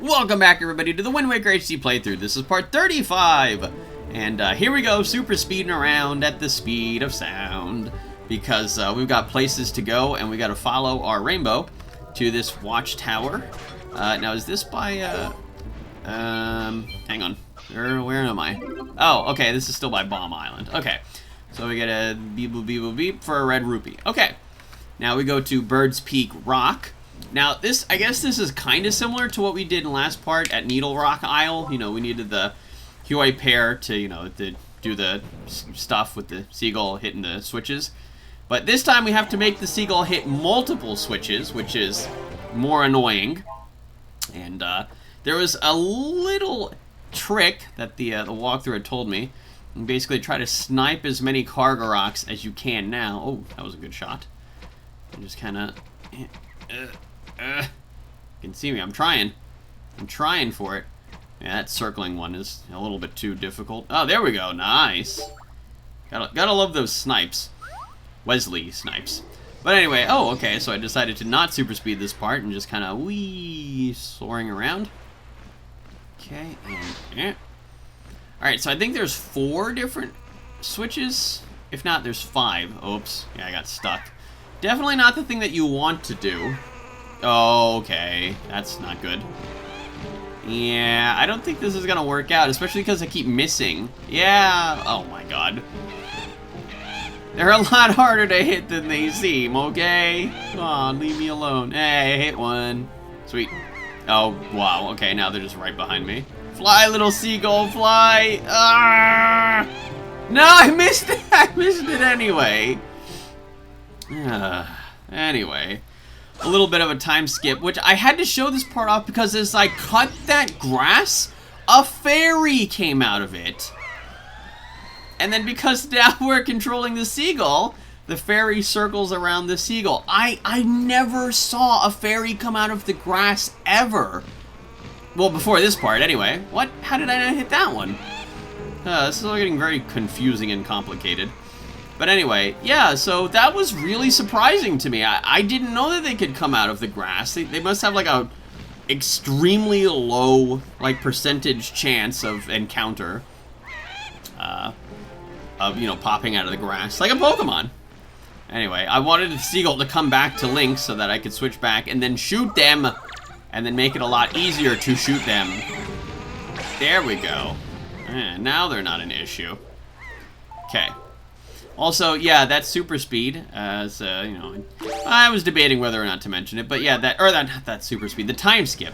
Welcome back, everybody, to the Wind Waker HD playthrough. This is part 35, and here we go, super speeding around at the speed of sound, because we've got places to go, and we got to follow our rainbow to this watchtower. Now, is this by, hang on, where am I? Oh, okay, this is still by Bomb Island. Okay, so we get a beep, boop, beep, boop, beep for a red rupee. Okay, now we go to Bird's Peak Rock. Now, I guess this is kind of similar to what we did in last part at Needle Rock Isle. You know, we needed the Huey pair to, to do the stuff with the seagull hitting the switches. But this time we have to make the seagull hit multiple switches, which is more annoying. And there was a little trick that the walkthrough had told me. And basically try to snipe as many cargo rocks as you can now. Oh, that was a good shot. And just kind of... you can see me. I'm trying for it. Yeah, that circling one is a little bit too difficult. Oh, there we go. Nice. Gotta love those snipes. Wesley snipes. But anyway, oh, okay, so I decided to not super speed this part and just kind of soaring around. Okay, and Alright, so I think there's 4 different switches. If not, there's 5. Oops. Yeah, I got stuck. Definitely not the thing that you want to do. Oh, okay. That's not good. Yeah, I don't think this is gonna work out, especially because I keep missing. Yeah, oh my god. They're a lot harder to hit than they seem, okay? Come on, leave me alone. Hey, I hit one. Sweet. Oh, wow, okay, now they're just right behind me. Fly, little seagull, fly! Ah! No, I missed it! I missed it anyway. Anyway. A little bit of a time skip, which I had to show this part off because as I cut that grass, a fairy came out of it. And then because now we're controlling the seagull, the fairy circles around the seagull. I never saw a fairy come out of the grass ever. Well, before this part, anyway. What? How did I not hit that one? This is all getting very confusing and complicated. But anyway, yeah, so that was really surprising to me. I didn't know that they could come out of the grass. They must have like a extremely low like percentage chance of encounter of popping out of the grass like a Pokemon. Anyway, I wanted the seagull to come back to Link so that I could switch back and then shoot them and then make it a lot easier to shoot them. There we go. And now they're not an issue. Okay. Also, yeah, that super speed, as, I was debating whether or not to mention it, but yeah, that super speed, the time skip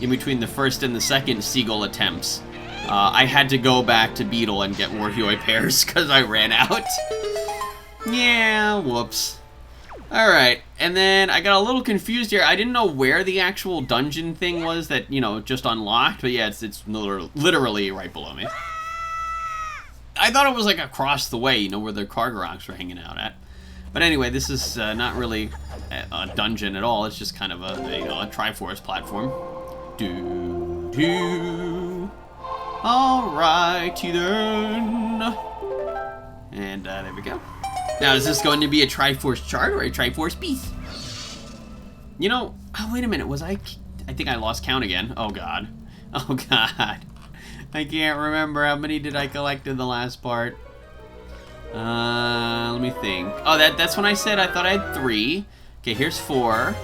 in between the first and the second seagull attempts. I had to go back to Beetle and get more Huey pairs because I ran out. Yeah, whoops. Alright, and then I got a little confused here. I didn't know where the actual dungeon thing was that, just unlocked, but yeah, it's literally right below me. I thought it was like across the way, where the cargo rocks were hanging out at. But anyway, this is not really a dungeon at all. It's just kind of a Triforce platform. Alrighty then. And there we go. Now, is this going to be a Triforce chart or a Triforce piece? Oh, wait a minute. I think I lost count again. Oh, God. Oh, God. I can't remember. How many did I collect in the last part? Let me think. Oh, that's when I said I thought I had 3. Okay, here's 4.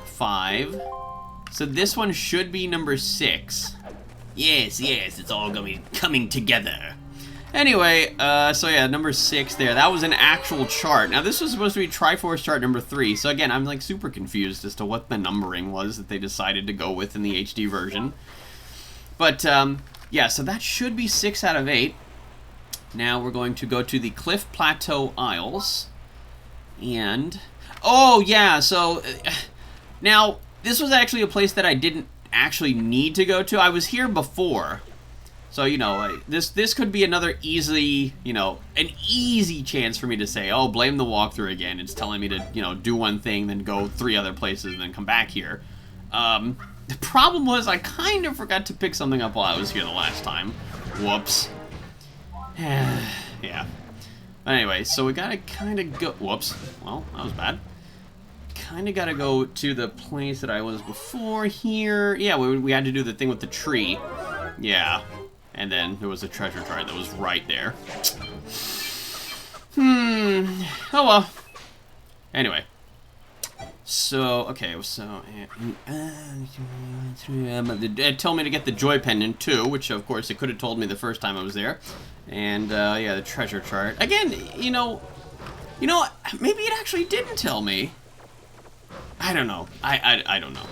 5. So this one should be number 6. Yes, it's all coming together. Anyway, so yeah, number 6 there. That was an actual chart. Now, this was supposed to be Triforce chart number 3. So again, I'm like super confused as to what the numbering was that they decided to go with in the HD version. But, yeah, so that should be 6 out of 8. Now we're going to go to the Cliff Plateau Isles. And, oh, yeah, so, now, this was actually a place that I didn't actually need to go to. I was here before. So, this could be another easy, an easy chance for me to say, oh, blame the walkthrough again. It's telling me to, do one thing, then go 3 other places, and then come back here. The problem was I kind of forgot to pick something up while I was here the last time. Whoops. Yeah. But anyway, so we gotta kind of go... Whoops. Well, that was bad. kind of got to go to the place that I was before here. Yeah, we had to do the thing with the tree. Yeah. And then there was a treasure chart that was right there. Oh well. Anyway. So, okay, so... it told me to get the joy pendant, too, which, of course, it could have told me the first time I was there. And, yeah, the treasure chart. Again, you know, maybe it actually didn't tell me. I don't know. I don't know.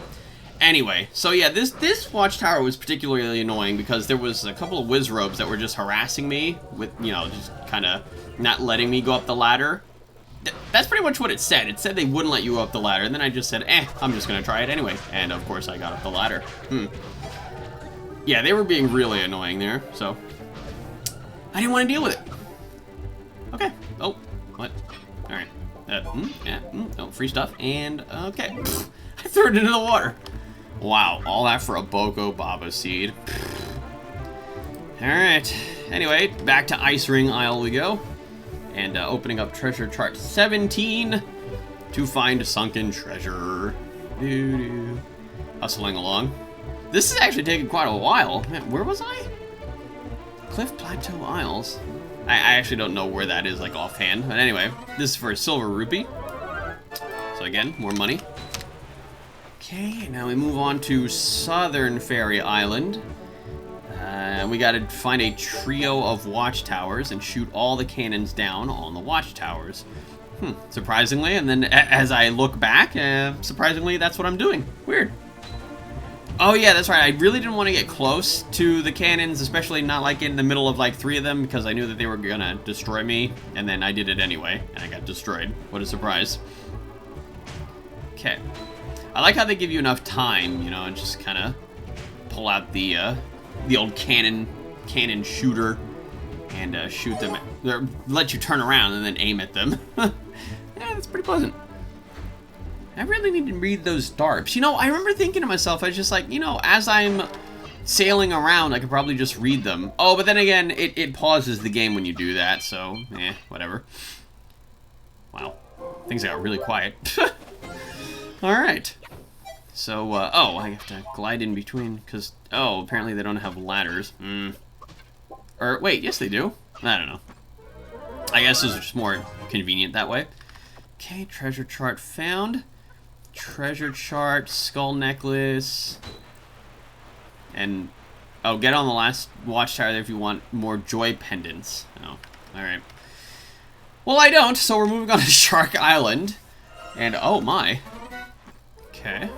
Anyway, so yeah, this watchtower was particularly annoying because there was a couple of Wizrobes that were just harassing me with, you know, just kind of not letting me go up the ladder. That's pretty much what it said. It said they wouldn't let you go up the ladder, and then I just said, I'm just gonna try it anyway. And of course I got up the ladder. Yeah, they were being really annoying there, so I didn't want to deal with it. Okay. Oh, what? Alright. Oh, free stuff, and okay. I threw it into the water. Wow, all that for a Boko Baba seed. Alright. Anyway, back to Ice Ring Isle we go. And opening up treasure chart 17 to find sunken treasure. Hustling along. This is actually taking quite a while. Man, where was I? Cliff Plateau Isles. I actually don't know where that is, like, offhand. But anyway, this is for a silver rupee. So again, more money. Okay, now we move on to Southern Fairy Island. We gotta find a trio of watchtowers and shoot all the cannons down on the watchtowers. Surprisingly, and then as I look back, surprisingly, that's what I'm doing. Weird. Oh yeah, that's right. I really didn't want to get close to the cannons, especially not like in the middle of like 3 of them, because I knew that they were gonna destroy me, and then I did it anyway, and I got destroyed. What a surprise. Okay. I like how they give you enough time, you know, and just kind of pull out the old cannon shooter and shoot them, or let you turn around and then aim at them. Yeah, that's pretty pleasant. I really need to read those DARPs. You know, I remember thinking to myself, I was just like, you know, as I'm sailing around, I could probably just read them. Oh, but then again, it pauses the game when you do that, so, whatever. Wow. Things got really quiet. Alright. So, oh, I have to glide in between, because, oh, apparently they don't have ladders. Or, wait, yes they do. I don't know. I guess this is just more convenient that way. Okay, treasure chart found. Treasure chart, skull necklace. And, oh, get on the last watchtower there if you want more joy pendants. Oh, alright. Well, I don't, so we're moving on to Shark Island. And, oh my. Okay.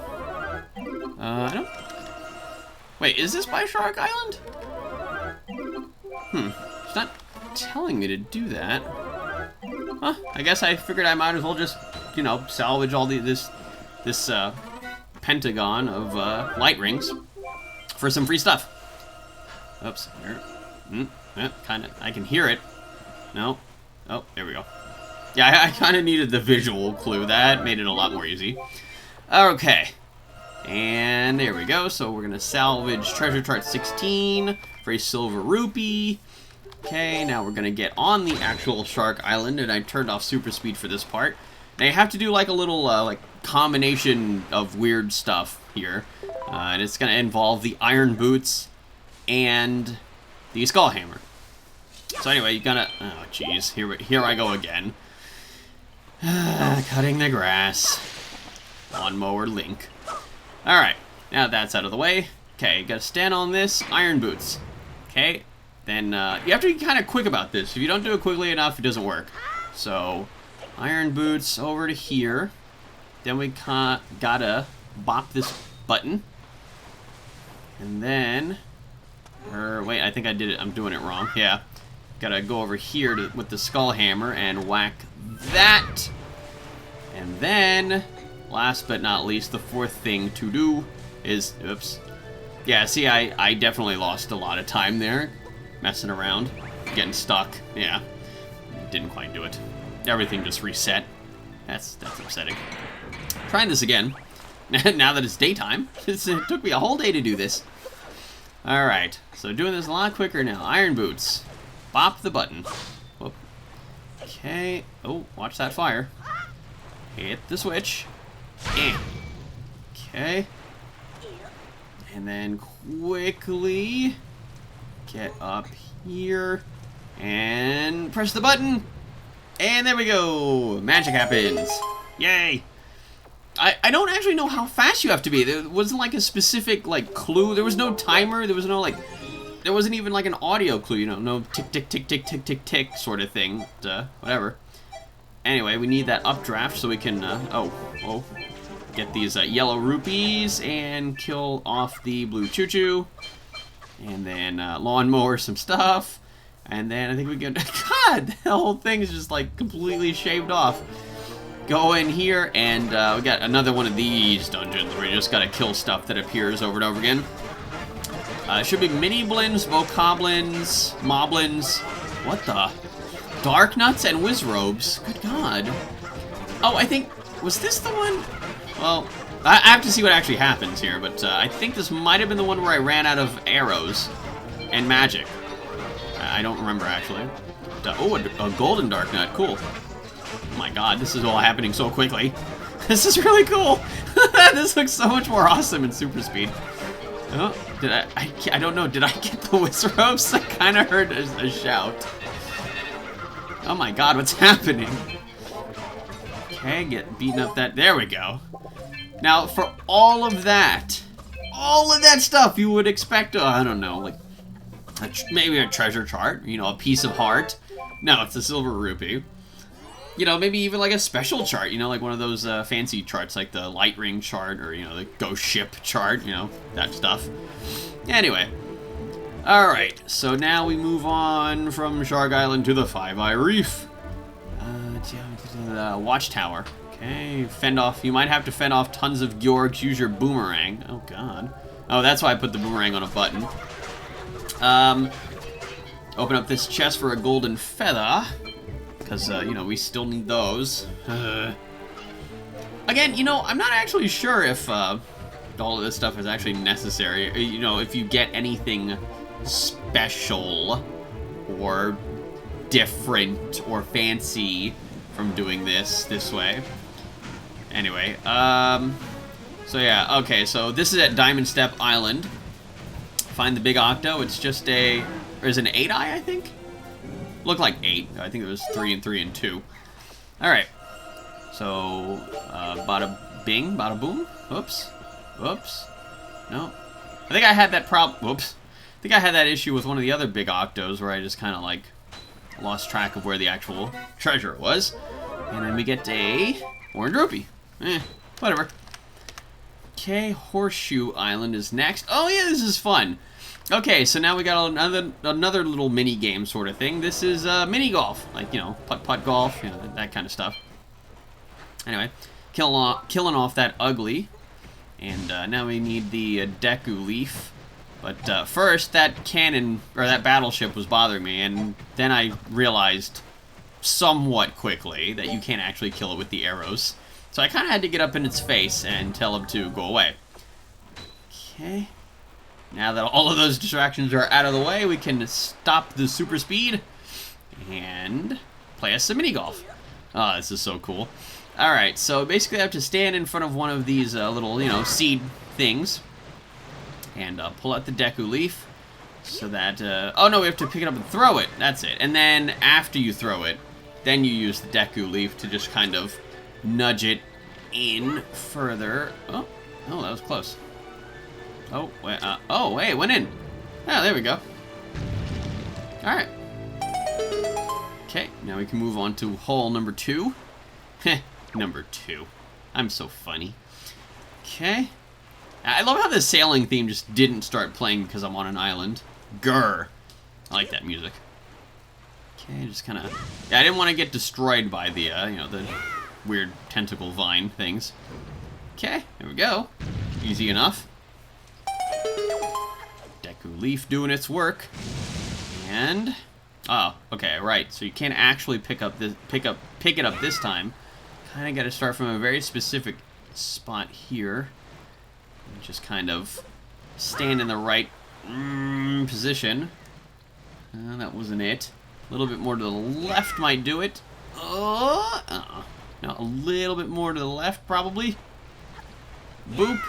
I don't... Wait, is this by Shark Island? It's not telling me to do that. Huh, I guess I figured I might as well just, you know, salvage all this pentagon of light rings for some free stuff. Oops. Yeah, kind of. I can hear it. No. Oh, there we go. Yeah, I kind of needed the visual clue. That made it a lot more easy. Okay. And there we go. So we're going to salvage treasure chart 16 for a silver rupee. Okay, now we're going to get on the actual Shark Island, and I turned off super speed for this part. Now you have to do like a little like combination of weird stuff here. And it's going to involve the iron boots and the skull hammer. So anyway, you gotta... Oh, jeez. Here I go again. Cutting the grass. Lawnmower Link. Alright, now that's out of the way. Okay, you gotta stand on this. Iron boots. Okay, then you have to be kind of quick about this. If you don't do it quickly enough, it doesn't work. So, iron boots over to here. Then we gotta bop this button. And then... wait, I think I did it. I'm doing it wrong. Yeah. Gotta go over here with the skull hammer and whack that. And then, last but not least, the fourth thing to do is, oops. Yeah, see, I definitely lost a lot of time there. Messing around, getting stuck. Yeah, didn't quite do it. Everything just reset. That's upsetting. Trying this again. Now that it's daytime. It took me a whole day to do this. Alright, so doing this a lot quicker now. Iron boots. Bop the button. Whoop. Okay. Oh, watch that fire. Hit the switch. Okay. And then quickly get up here and press the button. And there we go. Magic happens. Yay. I don't actually know how fast you have to be. There wasn't like a specific like clue. There was no timer. There was no like, there wasn't even like an audio clue, you know, no tick, tick, tick, tick, tick, tick, tick sort of thing. Whatever. Anyway, we need that updraft so we can, get these yellow rupees and kill off the blue choo-choo. And then lawnmower some stuff. And then I think we can, God, the whole thing is just like completely shaved off. Go in here and we got another one of these dungeons where you just gotta kill stuff that appears over and over again. It should be mini-blins, bokoblins, moblins. What the? Dark nuts and wizrobes. Good God. Oh, I think, was this the one? Well, I have to see what actually happens here, but I think this might have been the one where I ran out of arrows and magic. I don't remember, actually. Oh, a golden dark nut. Cool. Oh my God, this is all happening so quickly. This is really cool. This looks so much more awesome in super speed. Oh, did I don't know. Did I get the wizrobes? I kind of heard a shout. Oh my God, what's happening? Okay, get beaten up that. There we go. Now, for all of that stuff, you would expect, I don't know, like, maybe a treasure chart, you know, a piece of heart. No, it's a silver rupee. You know, maybe even like a special chart, you know, like one of those fancy charts, like the light ring chart, or, you know, the ghost ship chart, you know, that stuff. Anyway. Alright, so now we move on from Shark Island to the Five-Eye Reef. The watchtower. Okay, fend off. You might have to fend off tons of Georgs. Use your boomerang. Oh, God. Oh, that's why I put the boomerang on a button. Open up this chest for a golden feather. Because, you know, we still need those. Again, you know, I'm not actually sure if all of this stuff is actually necessary. You know, if you get anything special or different or fancy from doing this way. Anyway, so yeah, okay, so this is at Diamond Step Island. Find the big octo. It's just or is it an 8-eye, I think? Looked like 8. I think it was 3 and 3 and 2. Alright. So, bada bing, bada boom. Whoops. Whoops. No. I think I had that whoops. I think I had that issue with one of the other big octos where I just kind of, like, lost track of where the actual treasure was. And then we get a orange rupee. Whatever. Okay, Horseshoe Island is next. Oh, yeah, this is fun. Okay, so now we got another little mini game sort of thing. This is mini golf, like, you know, putt-putt golf, you know, that kind of stuff. Anyway, killing off that ugly, and now we need the Deku Leaf. But first, that cannon or that battleship was bothering me, and then I realized somewhat quickly that you can't actually kill it with the arrows. So I kind of had to get up in its face and tell him to go away. Okay. Now that all of those distractions are out of the way, we can stop the super speed and play us some mini golf. Oh, this is so cool. Alright, so basically I have to stand in front of one of these little, you know, seed things and pull out the Deku Leaf so that, oh no, we have to pick it up and throw it. That's it. And then after you throw it, then you use the Deku Leaf to just kind of nudge it in further. Oh, that was close. Oh, wait, hey, it went in. Oh, there we go. Alright. Okay, now we can move on to hole number 2. Heh, number 2. I'm so funny. Okay. I love how the sailing theme just didn't start playing because I'm on an island. Grr. I like that music. Okay, just kind of... Yeah, I didn't want to get destroyed by the, you know, the weird tentacle vine things. Okay, there we go. Easy enough. Deku Leaf doing its work. And... Oh, okay, right. So you can't actually pick it up this time. Kind of got to start from a very specific spot here. And just kind of stand in the right position. That wasn't it. A little bit more to the left might do it. No, a little bit more to the left, probably. Boop.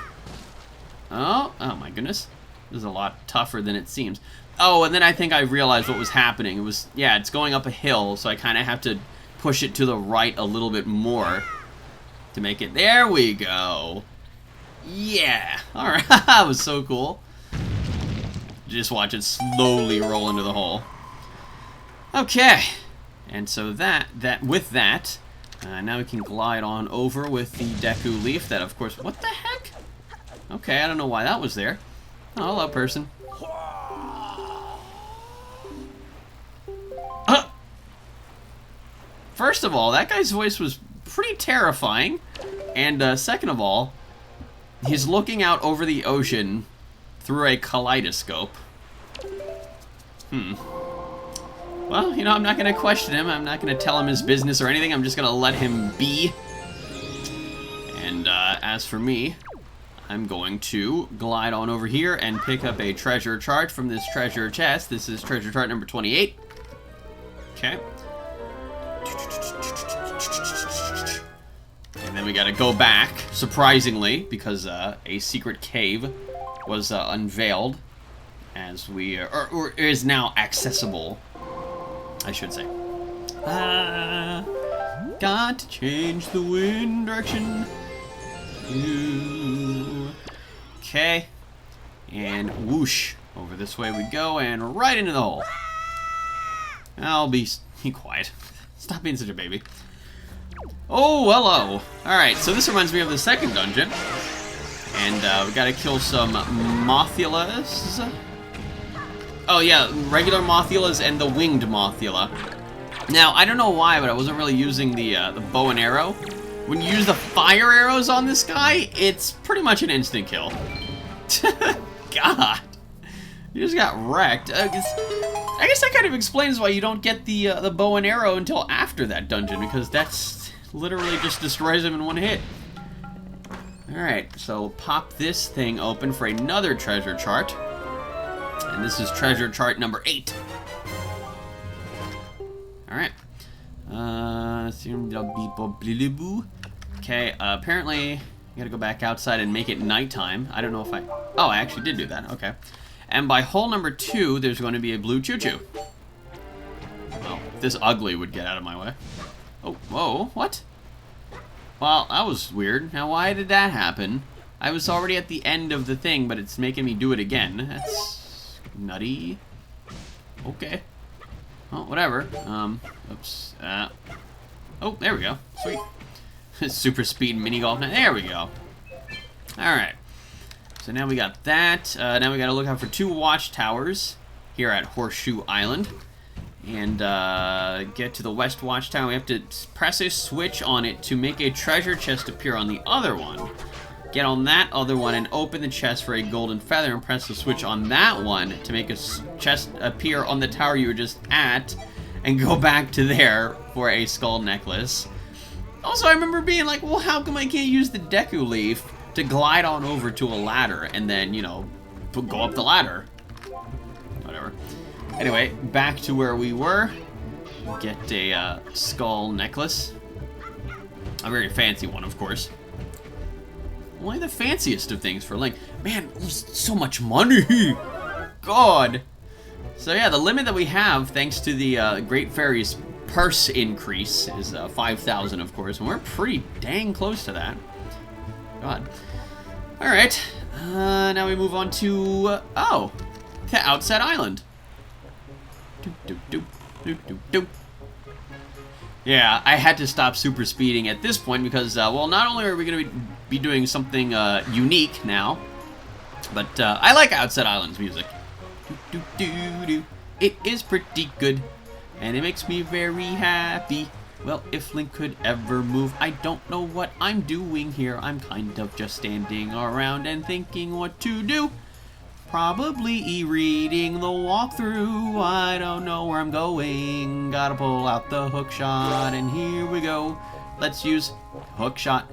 Oh my goodness. This is a lot tougher than it seems. Oh, and then I think I realized what was happening. It was, yeah, it's going up a hill, so I kind of have to push it to the right a little bit more to make it. There we go. Yeah. All right. That was so cool. Just watch it slowly roll into the hole. Okay. And so with that, now we can glide on over with the Deku Leaf. That, of course, what the heck? Okay, I don't know why that was there. Oh, hello, person. First of all, that guy's voice was pretty terrifying. And second of all, he's looking out over the ocean through a kaleidoscope. Well, you know, I'm not going to question him. I'm not going to tell him his business or anything. I'm just going to let him be. And as for me, I'm going to glide on over here and pick up a treasure chart from this treasure chest. This is treasure chart number 28. Okay. And then we got to go back, surprisingly, because a secret cave was unveiled as we, or is now accessible, I should say. Got to change the wind direction. Okay. And whoosh. Over this way we go, and right into the hole. I'll be quiet. Stop being such a baby. Oh, hello. Alright, so this reminds me of the second dungeon. And we gotta kill some Mothulas. Oh yeah, regular Mothulas and the winged Mothula. Now, I don't know why, but I wasn't really using the bow and arrow. When you use the fire arrows on this guy, it's pretty much an instant kill. God. You just got wrecked. I guess that kind of explains why you don't get the bow and arrow until after that dungeon, because that's literally just destroys him in one hit. Alright, so pop this thing open for another treasure chart. And this is treasure chart number 8. Alright. Okay, apparently you gotta go back outside and make it nighttime. I don't know if oh, I actually did do that. Okay. And by hole number 2, there's going to be a blue choo-choo. Well, this ugly would get out of my way. Oh, whoa, what? Well, that was weird. Now, why did that happen? I was already at the end of the thing, but it's making me do it again. That's nutty. Okay. Well, whatever. Oops. Oh, there we go. Sweet. Super speed mini golf. There we go. Alright. So now we got that. Now we got to look out for 2 watchtowers here at Horseshoe Island. And get to the west watchtower. We have to press a switch on it to make a treasure chest appear on the other one. Get on that other one and open the chest for a golden feather and press the switch on that one to make a chest appear on the tower you were just at and go back to there for a skull necklace. Also, I remember being like, well, how come I can't use the Deku Leaf to glide on over to a ladder and then, you know, go up the ladder? Whatever. Anyway, back to where we were. Get a skull necklace. A very fancy one, of course. Only the fanciest of things for Link. Man, so much money! God! So yeah, the limit that we have, thanks to the Great Fairy's purse increase, is 5,000, of course, and we're pretty dang close to that. God. Alright, now we move on to, to Outset Island. Yeah, I had to stop super speeding at this point because, well, not only are we going to be doing something unique now, but I like Outset Island's music. It is pretty good, and it makes me very happy. Well, if Link could ever move, I don't know what I'm doing here. I'm kind of just standing around and thinking what to do. Probably reading the walkthrough. I don't know where I'm going. Gotta pull out the hook shot, and here we go. Let's use hook shot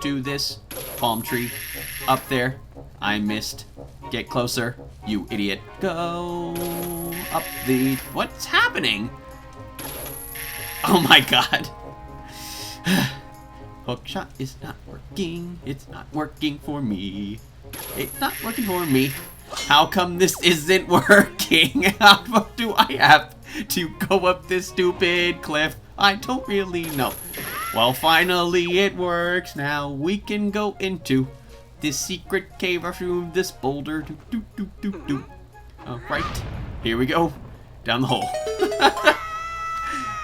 to this palm tree up there. I missed. Get closer, you idiot. Go up the... What's happening? Oh my god. Hook shot is not working. It's not working for me. It's not working for me. How come this isn't working? How do I have to go up this stupid cliff? I don't really know. Well, finally it works. Now we can go into this secret cave or through this boulder. Do, do, do, do, do. All right, here we go. Down the hole.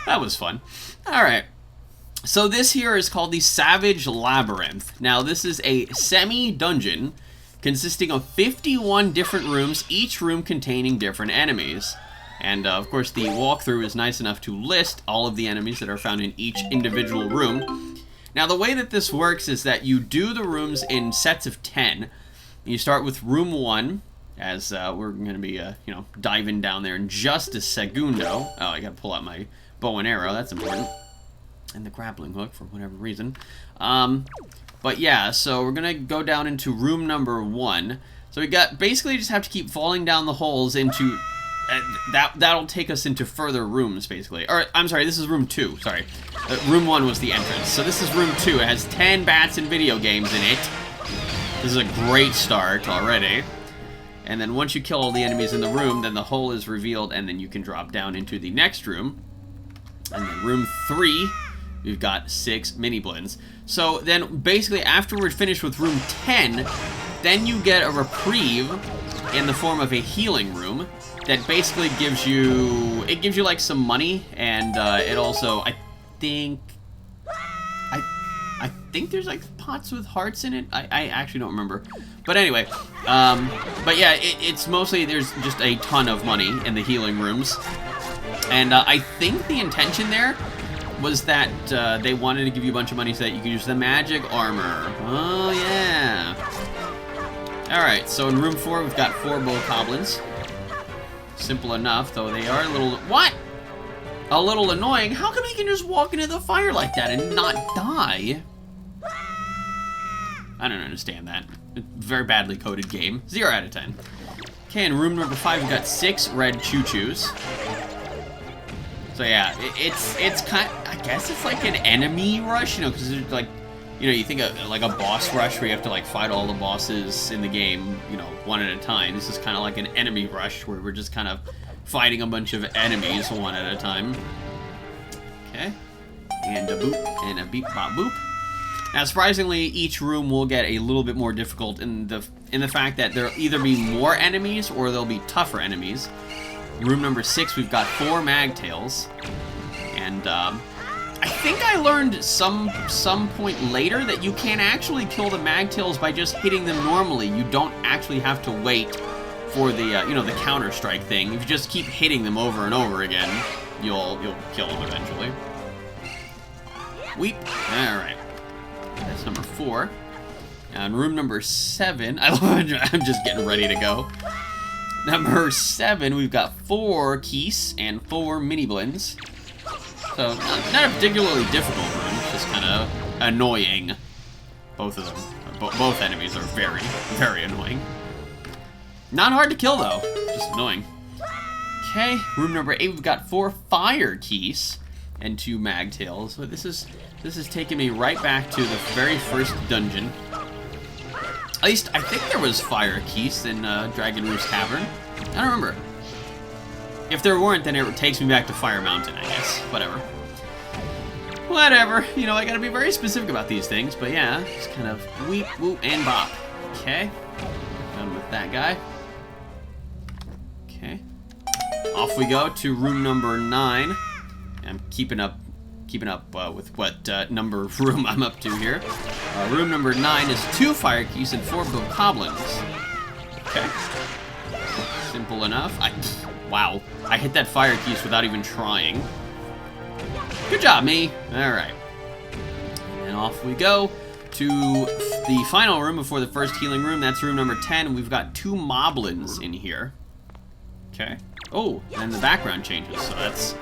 That was fun. All right. So this here is called the Savage Labyrinth. Now this is a semi-dungeon consisting of 51 different rooms, each room containing different enemies. And of course the walkthrough is nice enough to list all of the enemies that are found in each individual room. Now the way that this works is that you do the rooms in sets of 10. You start with room 1, as we're going to be, diving down there in just a segundo. Oh, I got to pull out my bow and arrow, that's important. And the grappling hook for whatever reason. But yeah, so we're gonna go down into room number 1. So we got basically just have to keep falling down the holes into that'll take us into further rooms basically. Or I'm sorry, this is room 2. Sorry, room 1 was the entrance. So this is room 2. It has 10 bats and video games in it. This is a great start already. And then once you kill all the enemies in the room, then the hole is revealed, and then you can drop down into the next room. And then room 3. We've got 6 mini blends. So then basically after we're finished with room 10, then you get a reprieve in the form of a healing room that basically gives you, like some money, and it also, I think there's like pots with hearts in it. I actually don't remember. But anyway, but yeah, it's mostly, there's just a ton of money in the healing rooms. And I think the intention there was that they wanted to give you a bunch of money so that you could use the magic armor. Oh, yeah. Alright, so in room 4, we've got 4 bokoblins. Simple enough, though they are a little... What? A little annoying. How come you can just walk into the fire like that and not die? I don't understand that. Very badly coded game. 0 out of 10. Okay, in room number 5, we've got 6 red choo-choos. So yeah, it's kind of, I guess it's like an enemy rush, because it's like, you think of like a boss rush where you have to like fight all the bosses in the game, one at a time. This is kind of like an enemy rush where we're just kind of fighting a bunch of enemies one at a time. Okay, and a boop, and a beep bop boop. Now surprisingly, each room will get a little bit more difficult in the fact that there'll either be more enemies or there'll be tougher enemies. Room number 6, we've got 4 magtails, and I think I learned some point later that you can actually kill the magtails by just hitting them normally. You don't actually have to wait for the the counter strike thing. If you just keep hitting them over and over again, you'll kill them eventually. Weep. All right, that's number 4. Now in room number 7, I'm just getting ready to go. Number 7, we've got 4 keys and 4 mini blends. So, not a particularly difficult room, just kind of annoying. Both of them. Both enemies are very, very annoying. Not hard to kill, though. Just annoying. Okay, room number 8, we've got 4 fire keys and 2 magtails. So this is taking me right back to the very first dungeon. At least, I think there was fire keys in Dragon Roost Tavern. I don't remember. If there weren't, then it takes me back to Fire Mountain, I guess. Whatever. Whatever. I gotta be very specific about these things, but yeah, just kind of weep, whoop, and bop. Okay. Done with that guy. Okay. Off we go to room number 9. I'm keeping up with what number of room I'm up to here. Room number 9 is 2 fire keys and 4 bokoblins. Okay. Simple enough. Wow. I hit that fire keys without even trying. Good job, me. Alright. And off we go to the final room before the first healing room. That's room number 10. We've got 2 moblins in here. Okay. Oh, and the background changes, so that's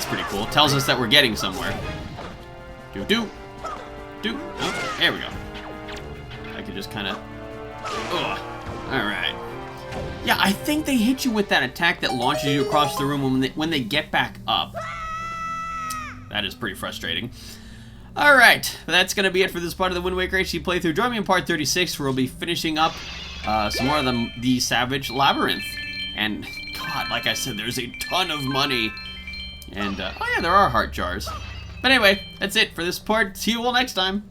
pretty cool. It tells us that we're getting somewhere. Do. Oh, there we go. I could just kind of... Alright. Yeah, I think they hit you with that attack that launches you across the room when they get back up. That is pretty frustrating. Alright, that's going to be it for this part of the Wind Waker HD playthrough. Join me in part 36 where we'll be finishing up some more of the Savage Labyrinth. And, God, like I said, there's a ton of money. And, oh yeah, there are heart jars. But anyway, that's it for this part. See you all next time.